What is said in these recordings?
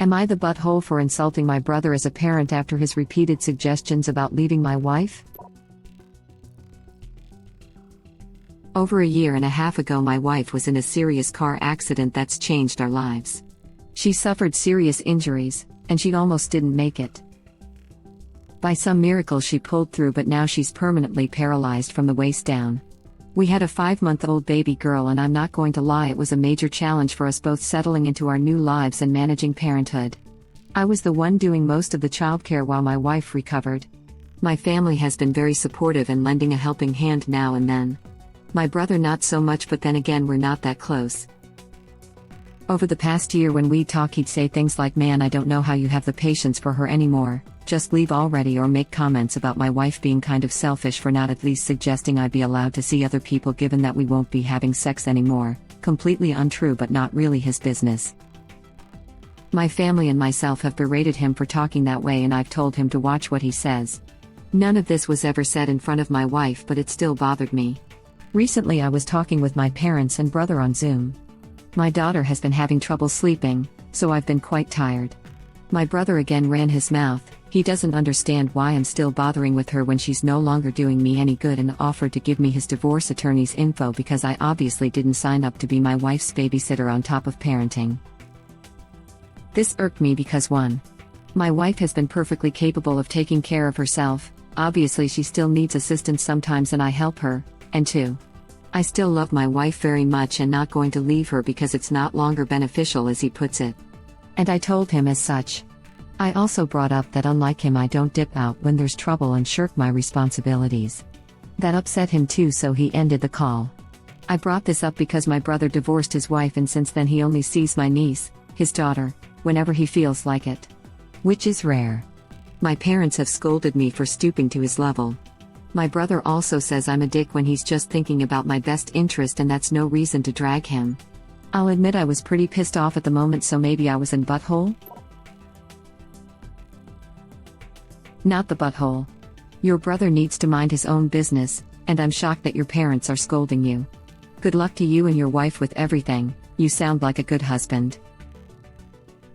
Am I the butthole for insulting my brother as a parent after his repeated suggestions about leaving my wife? Over a year and a half ago, my wife was in a serious car accident that's changed our lives. She suffered serious injuries, and she almost didn't make it. By some miracle she pulled through, but now she's permanently paralyzed from the waist down. We had a 5-month-old baby girl, and I'm not going to lie, it was a major challenge for us both settling into our new lives and managing parenthood. I was the one doing most of the childcare while my wife recovered. My family has been very supportive and lending a helping hand now and then. My brother not so much, but then again we're not that close. Over the past year when we'd talk, he'd say things like, "Man, I don't know how you have the patience for her anymore, just leave already," or make comments about my wife being kind of selfish for not at least suggesting I be allowed to see other people given that we won't be having sex anymore. Completely untrue, but not really his business. My family and myself have berated him for talking that way, and I've told him to watch what he says. None of this was ever said in front of my wife, but it still bothered me. Recently I was talking with my parents and brother on Zoom. My daughter has been having trouble sleeping, so I've been quite tired. My brother again ran his mouth. He doesn't understand why I'm still bothering with her when she's no longer doing me any good, and offered to give me his divorce attorney's info because I obviously didn't sign up to be my wife's babysitter on top of parenting. This irked me because 1. My wife has been perfectly capable of taking care of herself, obviously she still needs assistance sometimes and I help her, and 2. I still love my wife very much and not going to leave her because it's not longer beneficial, as he puts it. And I told him as such. I also brought up that unlike him I don't dip out when there's trouble and shirk my responsibilities. That upset him too, so he ended the call. I brought this up because my brother divorced his wife, and since then he only sees my niece, his daughter, whenever he feels like it. Which is rare. My parents have scolded me for stooping to his level. My brother also says I'm a dick when he's just thinking about my best interest, and that's no reason to drag him. I'll admit I was pretty pissed off at the moment, so maybe I was in butthole? Not the butthole. Your brother needs to mind his own business, and I'm shocked that your parents are scolding you. Good luck to you and your wife with everything, you sound like a good husband.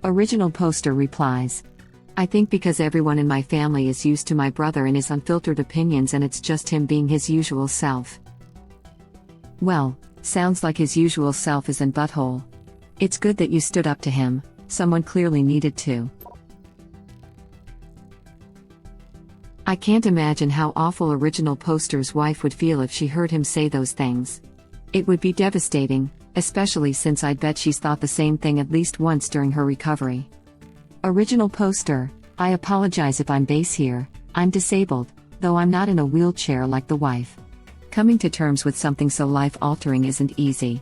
Original poster replies. I think because everyone in my family is used to my brother and his unfiltered opinions, and it's just him being his usual self. Well, sounds like his usual self is in butthole. It's good that you stood up to him, someone clearly needed to. I can't imagine how awful Original Poster's wife would feel if she heard him say those things. It would be devastating, especially since I'd bet she's thought the same thing at least once during her recovery. Original Poster, I apologize if I'm base here. I'm disabled, though I'm not in a wheelchair like the wife. Coming to terms with something so life-altering isn't easy.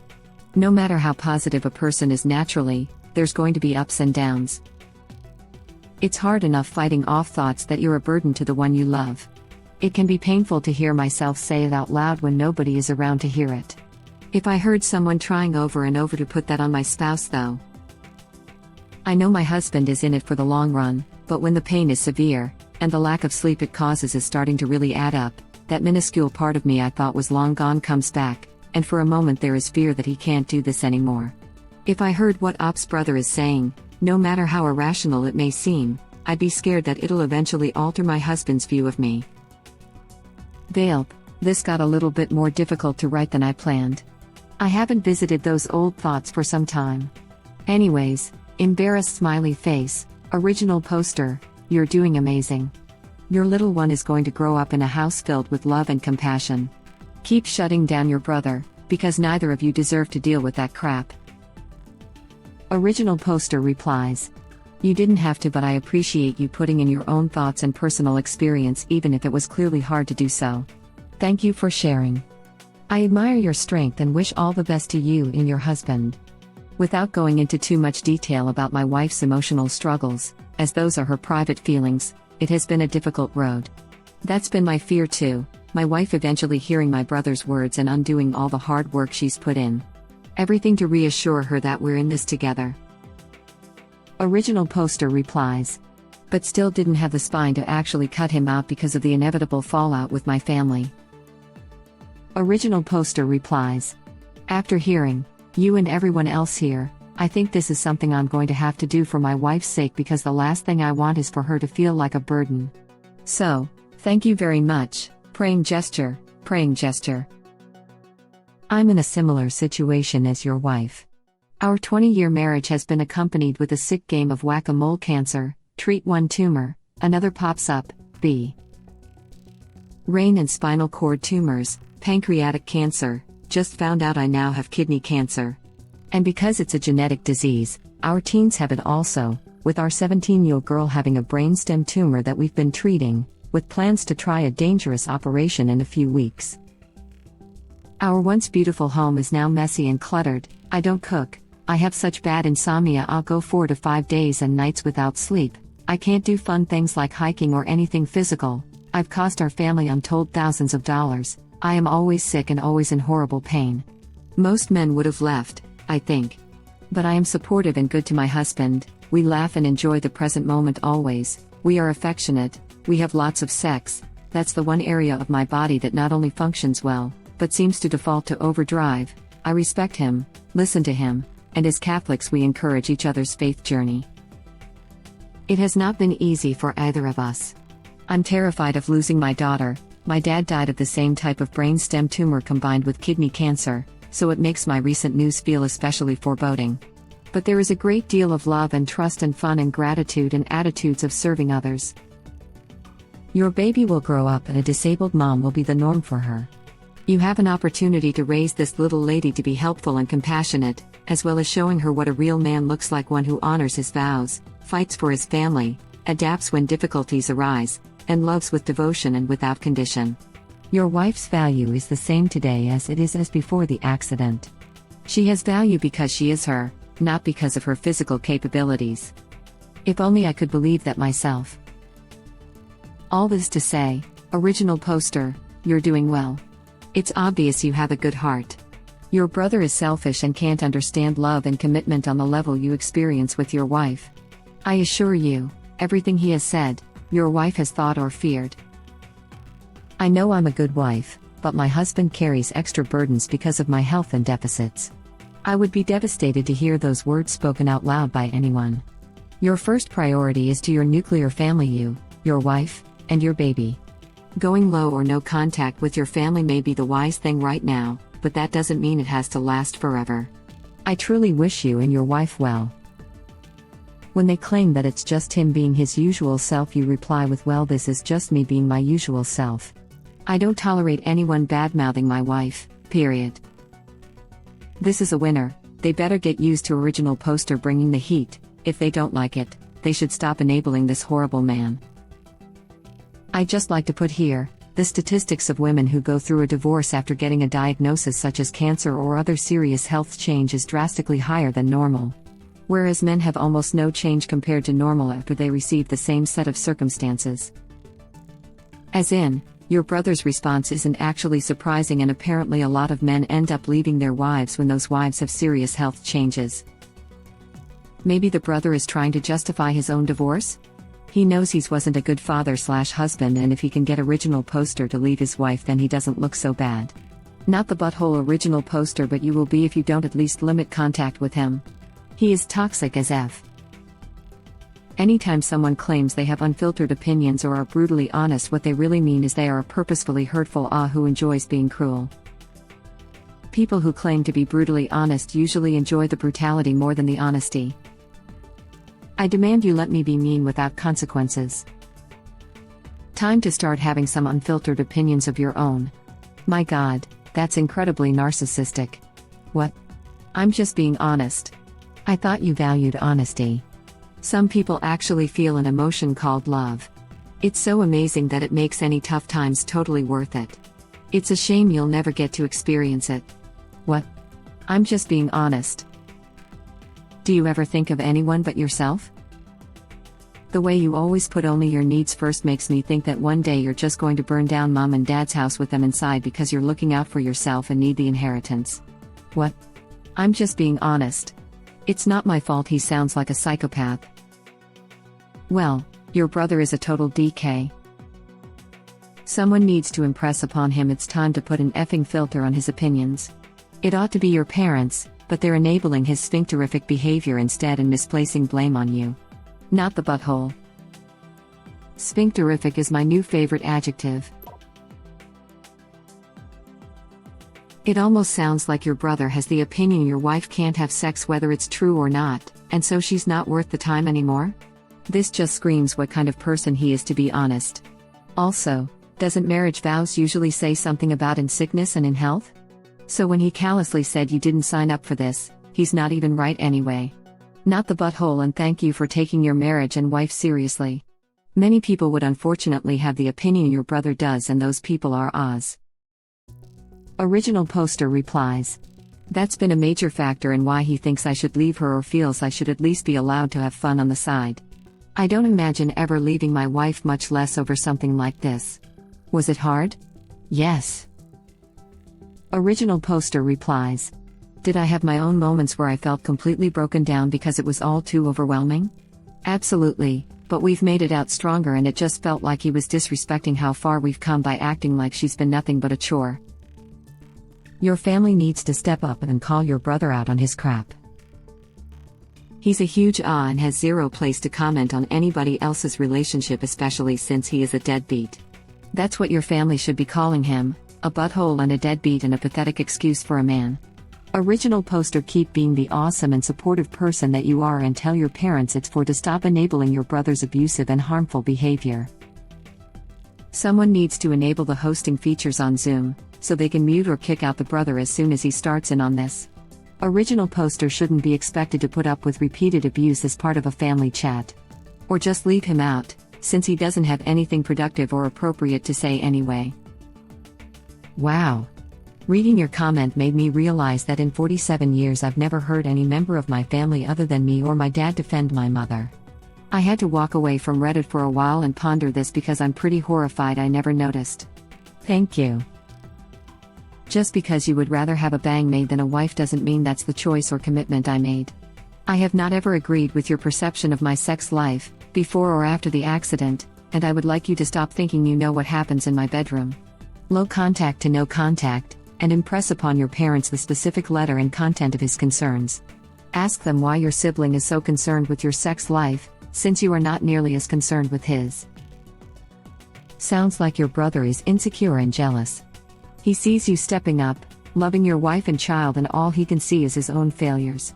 No matter how positive a person is naturally, there's going to be ups and downs. It's hard enough fighting off thoughts that you're a burden to the one you love. It can be painful to hear myself say it out loud when nobody is around to hear it. If I heard someone trying over and over to put that on my spouse, though. I know my husband is in it for the long run, but when the pain is severe, and the lack of sleep it causes is starting to really add up, that minuscule part of me I thought was long gone comes back, and for a moment there is fear that he can't do this anymore. If I heard what Op's brother is saying, no matter how irrational it may seem, I'd be scared that it'll eventually alter my husband's view of me. Veiled, this got a little bit more difficult to write than I planned. I haven't visited those old thoughts for some time. Anyways, embarrassed smiley face. Original Poster, you're doing amazing. Your little one is going to grow up in a house filled with love and compassion. Keep shutting down your brother, because neither of you deserve to deal with that crap. Original Poster replies. You didn't have to, but I appreciate you putting in your own thoughts and personal experience, even if it was clearly hard to do so. Thank you for sharing. I admire your strength and wish all the best to you and your husband. Without going into too much detail about my wife's emotional struggles, as those are her private feelings, it has been a difficult road. That's been my fear too, my wife eventually hearing my brother's words and undoing all the hard work she's put in. Everything to reassure her that we're in this together. Original Poster replies. But still didn't have the spine to actually cut him out because of the inevitable fallout with my family. Original Poster replies. After hearing you and everyone else here, I think this is something I'm going to have to do for my wife's sake because the last thing I want is for her to feel like a burden. So, thank you very much, praying gesture, praying gesture. I'm in a similar situation as your wife. Our 20-year marriage has been accompanied with a sick game of whack-a-mole cancer, treat one tumor, another pops up, brain and spinal cord tumors, pancreatic cancer, just found out I now have kidney cancer. And because it's a genetic disease, our teens have it also, with our 17-year-old girl having a brainstem tumor that we've been treating, with plans to try a dangerous operation in a few weeks. Our once beautiful home is now messy and cluttered. I don't cook. I have such bad insomnia I'll go 4 to 5 days and nights without sleep. I can't do fun things like hiking or anything physical. I've cost our family untold thousands of dollars. I am always sick and always in horrible pain. Most men would have left, I think. But I am supportive and good to my husband. We laugh and enjoy the present moment always. We are affectionate. We have lots of sex. That's the one area of my body that not only functions well, but seems to default to overdrive. I respect him, listen to him, and as Catholics we encourage each other's faith journey. It has not been easy for either of us. I'm terrified of losing my daughter. My dad died of the same type of brainstem tumor combined with kidney cancer, so it makes my recent news feel especially foreboding. But there is a great deal of love and trust and fun and gratitude and attitudes of serving others. Your baby will grow up and a disabled mom will be the norm for her. You have an opportunity to raise this little lady to be helpful and compassionate, as well as showing her what a real man looks like, one who honors his vows, fights for his family, adapts when difficulties arise, and loves with devotion and without condition. Your wife's value is the same today as it is as before the accident. She has value because she is her, not because of her physical capabilities. If only I could believe that myself. All this to say, original poster, you're doing well. It's obvious you have a good heart. Your brother is selfish and can't understand love and commitment on the level you experience with your wife. I assure you, everything he has said, your wife has thought or feared. I know I'm a good wife, but my husband carries extra burdens because of my health and deficits. I would be devastated to hear those words spoken out loud by anyone. Your first priority is to your nuclear family, you, your wife, and your baby. Going low or no contact with your family may be the wise thing right now, but that doesn't mean it has to last forever. I truly wish you and your wife well. When they claim that it's just him being his usual self, you reply with, well, this is just me being my usual self. I don't tolerate anyone bad-mouthing my wife, period. This is a winner. They better get used to original poster bringing the heat. If they don't like it, they should stop enabling this horrible man. I'd just like to put here, the statistics of women who go through a divorce after getting a diagnosis such as cancer or other serious health change is drastically higher than normal. Whereas men have almost no change compared to normal after they receive the same set of circumstances. As in, your brother's response isn't actually surprising, and apparently a lot of men end up leaving their wives when those wives have serious health changes. Maybe the brother is trying to justify his own divorce? He knows he wasn't a good father/husband, and if he can get original poster to leave his wife, then he doesn't look so bad. Not the butthole original poster, but you will be if you don't at least limit contact with him. He is toxic as F. Anytime someone claims they have unfiltered opinions or are brutally honest, what they really mean is they are a purposefully hurtful who enjoys being cruel. People who claim to be brutally honest usually enjoy the brutality more than the honesty. I demand you let me be mean without consequences. Time to start having some unfiltered opinions of your own. My God, that's incredibly narcissistic. What? I'm just being honest. I thought you valued honesty. Some people actually feel an emotion called love. It's so amazing that it makes any tough times totally worth it. It's a shame you'll never get to experience it. What? I'm just being honest. Do you ever think of anyone but yourself? The way you always put only your needs first makes me think that one day you're just going to burn down mom and dad's house with them inside because you're looking out for yourself and need the inheritance. What? I'm just being honest. It's not my fault he sounds like a psychopath. Well, your brother is a total DK. Someone needs to impress upon him it's time to put an effing filter on his opinions. It ought to be your parents, but they're enabling his sphincterific behavior instead and misplacing blame on you. Not the butthole. Sphincterific is my new favorite adjective. It almost sounds like your brother has the opinion your wife can't have sex whether it's true or not, and so she's not worth the time anymore? This just screams what kind of person he is, to be honest. Also, doesn't marriage vows usually say something about in sickness and in health? So when he callously said you didn't sign up for this, he's not even right anyway. Not the butthole, and thank you for taking your marriage and wife seriously. Many people would unfortunately have the opinion your brother does, and those people are Oz. Original poster replies. That's been a major factor in why he thinks I should leave her, or feels I should at least be allowed to have fun on the side. I don't imagine ever leaving my wife, much less over something like this. Was it hard? Yes. Original poster replies. Did I have my own moments where I felt completely broken down because it was all too overwhelming? Absolutely, but we've made it out stronger, and it just felt like he was disrespecting how far we've come by acting like she's been nothing but a chore. Your family needs to step up and call your brother out on his crap. He's a huge and has zero place to comment on anybody else's relationship, especially since he is a deadbeat. That's what your family should be calling him, a butthole and a deadbeat and a pathetic excuse for a man. Original poster. Keep being the awesome and supportive person that you are, and tell your parents it's for to stop enabling your brother's abusive and harmful behavior. Someone needs to enable the hosting features on Zoom, so they can mute or kick out the brother as soon as he starts in on this. Original poster shouldn't be expected to put up with repeated abuse as part of a family chat. Or just leave him out, since he doesn't have anything productive or appropriate to say anyway. Wow. Reading your comment made me realize that in 47 years I've never heard any member of my family other than me or my dad defend my mother. I had to walk away from Reddit for a while and ponder this because I'm pretty horrified I never noticed. Thank you. Just because you would rather have a bang maid than a wife doesn't mean that's the choice or commitment I made. I have not ever agreed with your perception of my sex life, before or after the accident, and I would like you to stop thinking you know what happens in my bedroom. Low contact to no contact, and impress upon your parents the specific letter and content of his concerns. Ask them why your sibling is so concerned with your sex life, since you are not nearly as concerned with his. Sounds like your brother is insecure and jealous. He sees you stepping up, loving your wife and child, and all he can see is his own failures.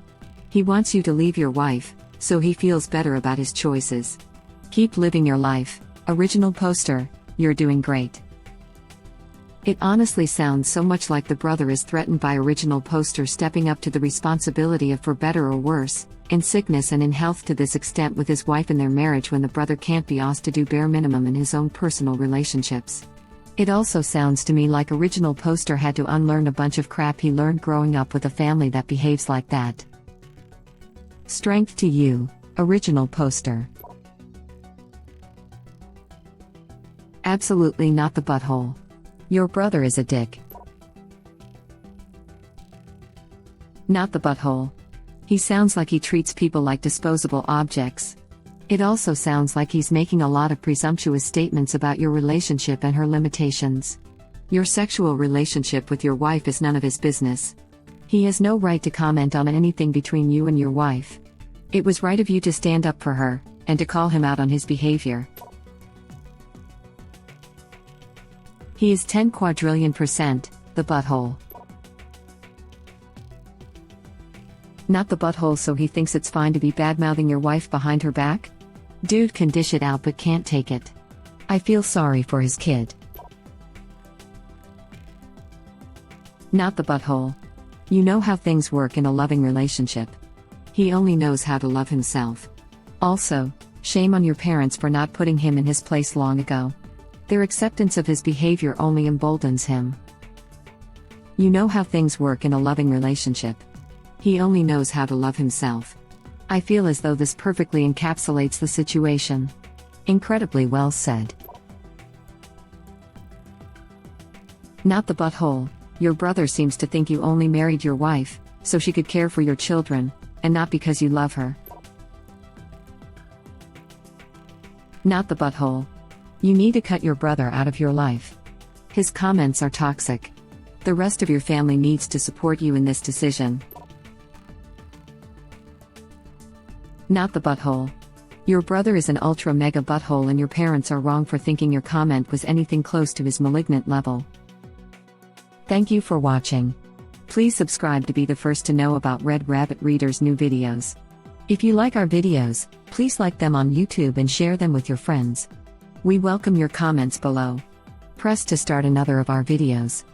He wants you to leave your wife, so he feels better about his choices. Keep living your life. Original poster, you're doing great. It honestly sounds so much like the brother is threatened by original poster stepping up to the responsibility of for better or worse, in sickness and in health, to this extent with his wife in their marriage, when the brother can't be asked to do bare minimum in his own personal relationships. It also sounds to me like original poster had to unlearn a bunch of crap he learned growing up with a family that behaves like that. Strength to you, original poster. Absolutely not the butthole. Your brother is a dick. Not the butthole. He sounds like he treats people like disposable objects. It also sounds like he's making a lot of presumptuous statements about your relationship and her limitations. Your sexual relationship with your wife is none of his business. He has no right to comment on anything between you and your wife. It was right of you to stand up for her, and to call him out on his behavior. He is 10 quadrillion% the butthole. Not the butthole, so he thinks it's fine to be badmouthing your wife behind her back? Dude can dish it out but can't take it. I feel sorry for his kid. Not the butthole. You know how things work in a loving relationship. He only knows how to love himself. Also, shame on your parents for not putting him in his place long ago. Their acceptance of his behavior only emboldens him. You know how things work in a loving relationship. He only knows how to love himself. I feel as though this perfectly encapsulates the situation. Incredibly well said. Not the butthole. Your brother seems to think you only married your wife so she could care for your children, and not because you love her. Not the butthole. You need to cut your brother out of your life. His comments are toxic. The rest of your family needs to support you in this decision. Not the butthole. Your brother is an ultra mega butthole and your parents are wrong for thinking your comment was anything close to his malignant level. Thank you for watching. Please subscribe to be the first to know about Red Rabbit Reader's new videos. If you like our videos, please like them on YouTube and share them with your friends. We welcome your comments below. Press to start another of our videos.